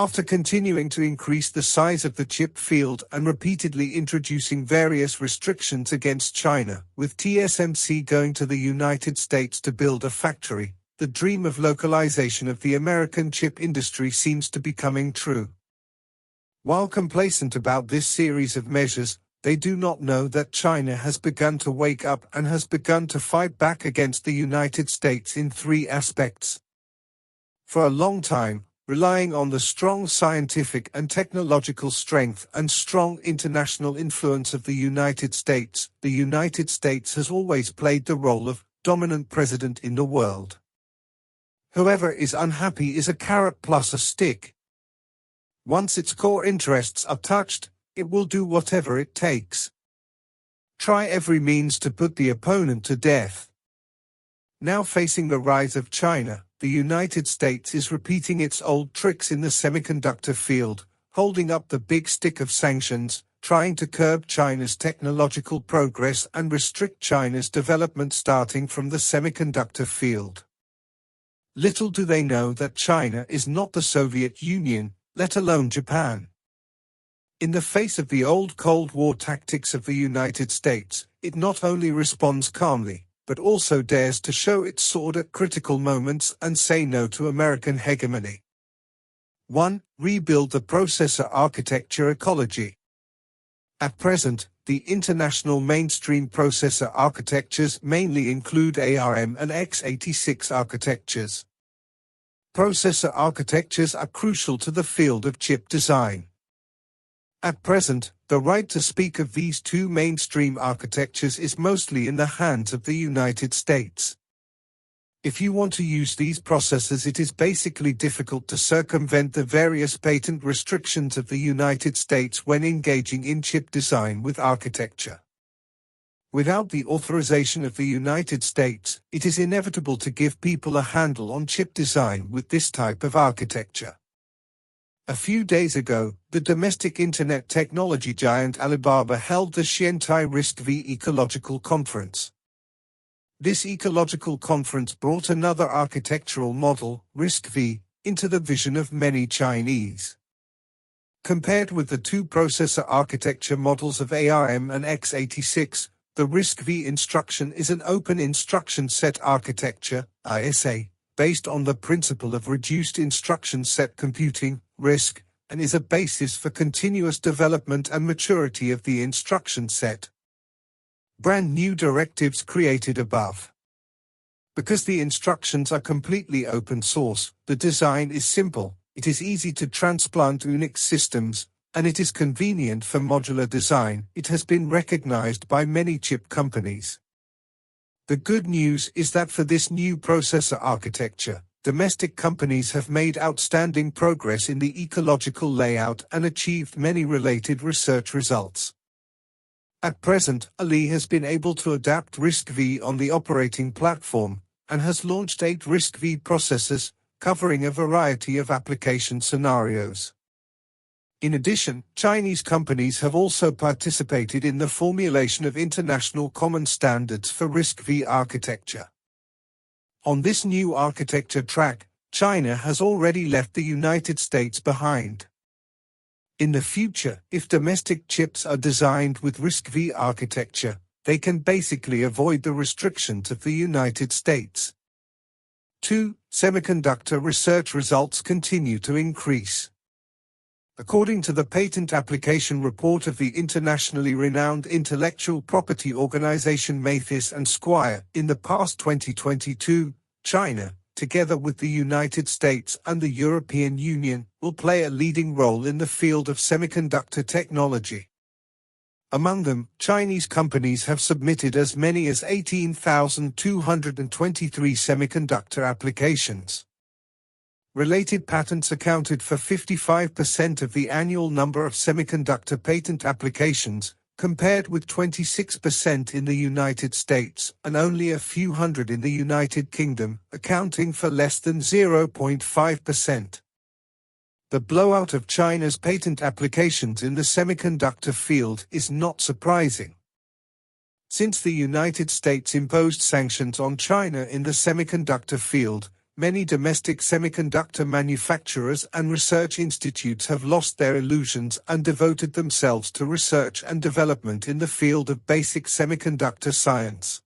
After continuing to increase the size of the chip field and repeatedly introducing various restrictions against China, with TSMC going to the United States to build a factory, the dream of localization of the American chip industry seems to be coming true. While complacent about this series of measures, they do not know that China has begun to wake up and has begun to fight back against the United States in three aspects. For a long time, relying on the strong scientific and technological strength and strong international influence of the United States has always played the role of dominant president in the world. Whoever is unhappy is a carrot plus a stick. Once its core interests are touched, it will do whatever it takes. Try every means to put the opponent to death. Now facing the rise of China, the United States is repeating its old tricks in the semiconductor field, holding up the big stick of sanctions, trying to curb China's technological progress and restrict China's development starting from the semiconductor field. Little do they know that China is not the Soviet Union, let alone Japan. In the face of the old Cold War tactics of the United States, it not only responds calmly, but also dares to show its sword at critical moments and say no to American hegemony. 1. Rebuild the processor architecture ecology. At present, the international mainstream processor architectures mainly include ARM and x86 architectures. Processor architectures are crucial to the field of chip design. At present, the right to speak of these two mainstream architectures is mostly in the hands of the United States. If you want to use these processors, it is basically difficult to circumvent the various patent restrictions of the United States when engaging in chip design with architecture. Without the authorization of the United States, it is inevitable to give people a handle on chip design with this type of architecture. A few days ago, the domestic internet technology giant Alibaba held the Shanghai RISC-V Ecological Conference. This ecological conference brought another architectural model, RISC-V, into the vision of many Chinese. Compared with the two processor architecture models of ARM and x86, the RISC-V instruction is an open instruction set architecture, ISA, based on the principle of reduced instruction set computing, RISC, and is a basis for continuous development and maturity of the instruction set. Brand new directives created above. Because the instructions are completely open source, the design is simple, it is easy to transplant Unix systems, and it is convenient for modular design. It has been recognized by many chip companies. The good news is that for this new processor architecture, domestic companies have made outstanding progress in the ecological layout and achieved many related research results. At present, Ali has been able to adapt RISC-V on the operating platform, and has launched 8 RISC-V processors, covering a variety of application scenarios. In addition, Chinese companies have also participated in the formulation of international common standards for RISC-V architecture. On this new architecture track, China has already left the United States behind. In the future, if domestic chips are designed with RISC-V architecture, they can basically avoid the restrictions of the United States. 2. Semiconductor research results continue to increase. According to the patent application report of the internationally renowned intellectual property organization Mathis and Squire, in the past 2022, China, together with the United States and the European Union, will play a leading role in the field of semiconductor technology. Among them, Chinese companies have submitted as many as 18,223 semiconductor applications. Related patents accounted for 55% of the annual number of semiconductor patent applications, compared with 26% in the United States and only a few hundred in the United Kingdom, accounting for less than 0.5%. The blowout of China's patent applications in the semiconductor field is not surprising. Since the United States imposed sanctions on China in the semiconductor field, many domestic semiconductor manufacturers and research institutes have lost their illusions and devoted themselves to research and development in the field of basic semiconductor science.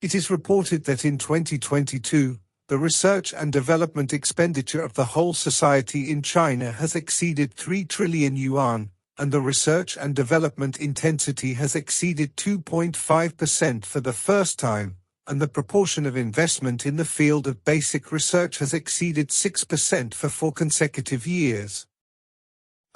It is reported that in 2022, the research and development expenditure of the whole society in China has exceeded 3 trillion yuan, and the research and development intensity has exceeded 2.5% for the first time, and the proportion of investment in the field of basic research has exceeded 6% for 4 consecutive years.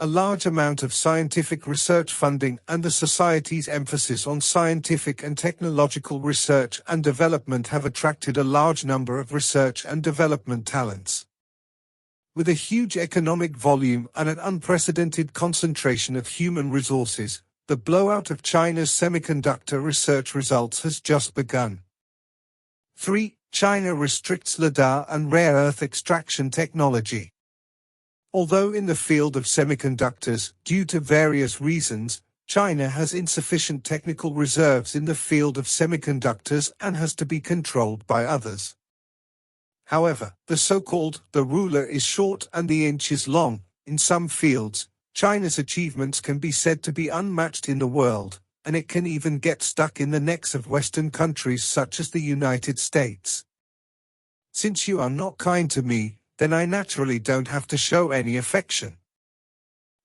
A large amount of scientific research funding and the society's emphasis on scientific and technological research and development have attracted a large number of research and development talents. With a huge economic volume and an unprecedented concentration of human resources, the blowout of China's semiconductor research results has just begun. 3. China restricts LiDAR and rare earth extraction technology. Although in the field of semiconductors, due to various reasons, China has insufficient technical reserves in the field of semiconductors and has to be controlled by others. However, the ruler is short and the inch is long. In some fields, China's achievements can be said to be unmatched in the world, and it can even get stuck in the necks of Western countries such as the United States. Since you are not kind to me, then I naturally don't have to show any affection.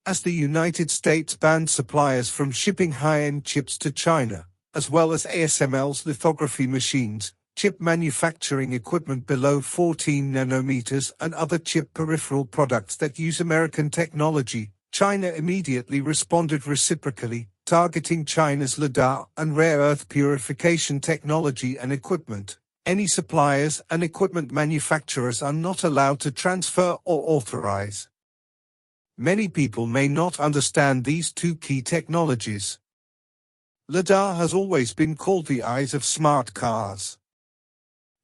As the United States banned suppliers from shipping high-end chips to China, as well as ASML's lithography machines, chip manufacturing equipment below 14 nanometers and other chip peripheral products that use American technology, China immediately responded reciprocally, targeting China's LiDAR and rare earth purification technology and equipment. Any suppliers and equipment manufacturers are not allowed to transfer or authorize. Many people may not understand these two key technologies. LiDAR has always been called the eyes of smart cars.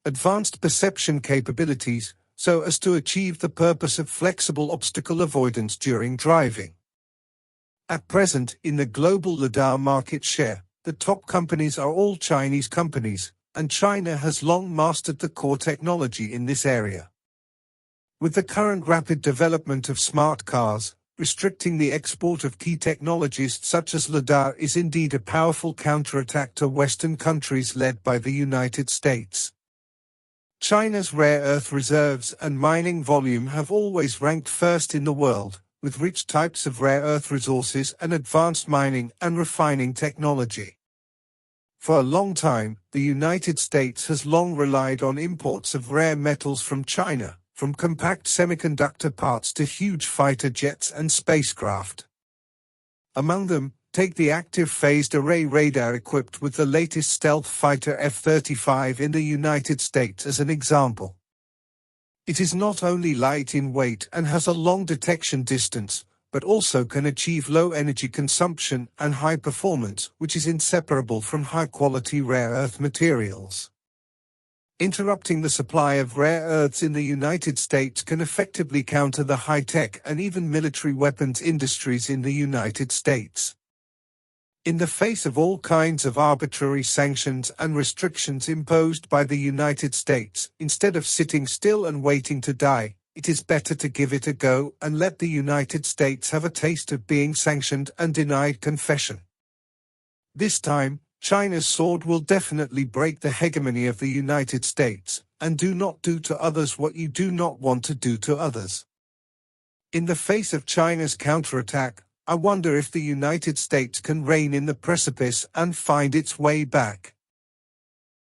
Advanced perception capabilities, so as to achieve the purpose of flexible obstacle avoidance during driving. At present, in the global LiDAR market share, the top companies are all Chinese companies, and China has long mastered the core technology in this area. With the current rapid development of smart cars, restricting the export of key technologies such as LiDAR is indeed a powerful counterattack to Western countries led by the United States. China's rare earth reserves and mining volume have always ranked first in the world, with rich types of rare earth resources and advanced mining and refining technology. For a long time, the United States has long relied on imports of rare metals from China, from compact semiconductor parts to huge fighter jets and spacecraft. Among them, take the active phased array radar equipped with the latest stealth fighter F-35 in the United States as an example. It is not only light in weight and has a long detection distance, but also can achieve low energy consumption and high performance, which is inseparable from high-quality rare earth materials. Interrupting the supply of rare earths in the United States can effectively counter the high-tech and even military weapons industries in the United States. In the face of all kinds of arbitrary sanctions and restrictions imposed by the United States, instead of sitting still and waiting to die, it is better to give it a go and let the United States have a taste of being sanctioned and denied confession. This time, China's sword will definitely break the hegemony of the United States, and do not do to others what you do not want to do to others. In the face of China's counterattack, I wonder if the United States can rein in the precipice and find its way back.